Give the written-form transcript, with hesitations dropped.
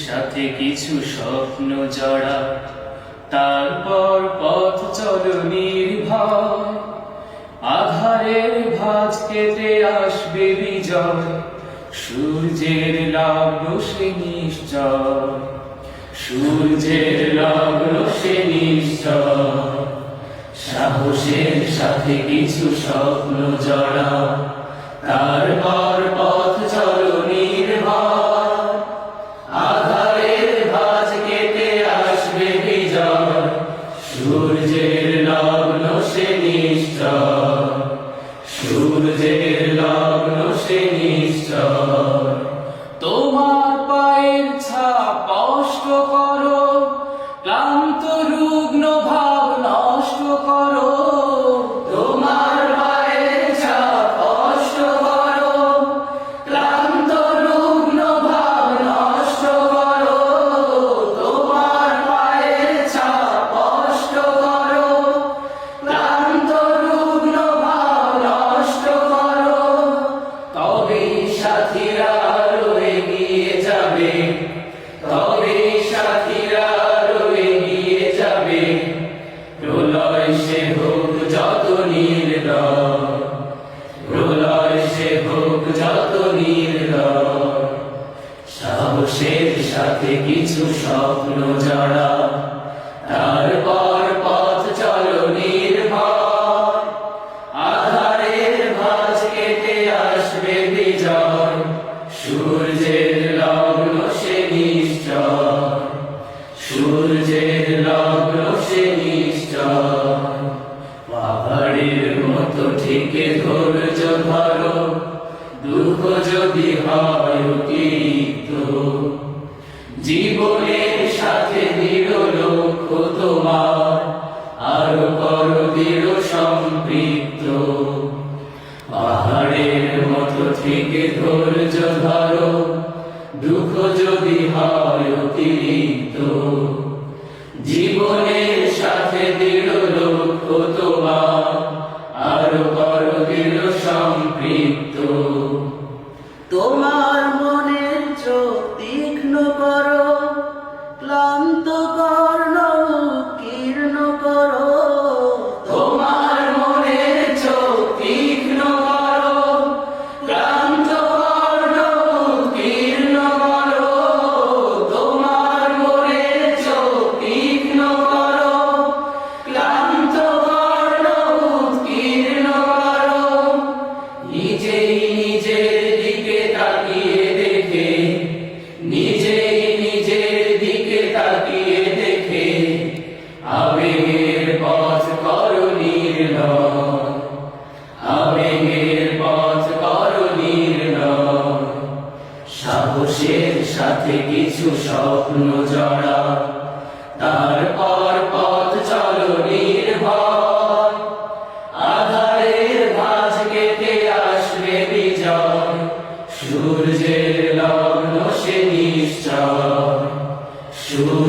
সাথে কিছু স্বপ্ন জড়া, তারপর পথ চলো নির্ভয়। আধারের ভাঁজ কেটে আসবে বিজয়, সূর্যের লগ্ন সে নিশ্চয়, সূর্যের লগ্ন সে নিশ্চয়। সাহসের সাথে কিছু স্বপ্ন জড়া, তারপর পথ চলো নির্ভয়। আধারের ভাঁজ কেটে আসবে বিজয়, সূর্যের লগ্ন সে নিশ্চয়, সূর্যের লগ্ন সে নিশ্চয়। তোমার পায়ের ছাপ স্পষ্ট করো, ক্লান্ত রুগ্ন ভাব নষ্ট করো। তোমার পায়ের ছাপ স্পষ্ট করো, ক্লান্ত রুগ্ন ভাব নষ্ট করো। তোমার পায়ের ছাপ স্পষ্ট করো, ক্লান্ত রুগ্ন ভাব নষ্ট করো। তবেই সাথীরা আরো এগিয়ে যাবে, তবেই সাথীরা আরো এগিয়ে যাবে। প্রলয় সে হোক যত নির্দয়, প্রলয় সে হোক যত নির্দয়। সাহসের সাথে কিছু স্বপ্ন জড়া, তারপর পথ চলো নির্ভয়। আধারের ভাঁজ কেটে আসবে বিজয়, সূর্যের লগ্ন সে নিশ্চয়, সূর্যের লগ্ন সে নিশ্চয়। পাহাড়ের মতো ঠিকে ধৈর্য ধরো, দুঃখ যদি হয় অতিরিক্ত। জীবনের সাথে দৃঢ় লক্ষ্য তোমার, আরো করো দৃঢ় সম্পৃক্ত। পাহাড়ের মতো থেকে ধৈর্য ধরো, দুঃখ যদি হয় অতিরিক্ত। জীবনের সাথে দৃঢ় লক্ষ্য তোমার, আরো করো দৃঢ় সম্পৃক্ত। তোমার মনের চোখ তীক্ষ্ণ করো, ক্লান্ত কর্ণ কীর্ণ করো। তোমার মনের চোখ তীক্ষ্ণ করো, ক্লান্ত কর্ণ কীর্ণ করো। তোমার মনের চোখ তীক্ষ্ণ করো, ক্লান্ত কর্ণ কীর্ণ করো। নিজেই নিজের দিকে তাকিয়ে দেখে, নিজেই নিজের দিকে তাকিয়ে দেখে। আবেগের পথ করো নির্লয়, আবেগের পথ করো নির্লয়। সাহসের সাথে কিছু স্বপ্ন জড়া, তারপর পথ চলো নির্ভয়। আধারের ভাঁজ কেটে আসবে বিজয়, সূর্যের লগ্ন সে নিশ্চয়, সূর্যের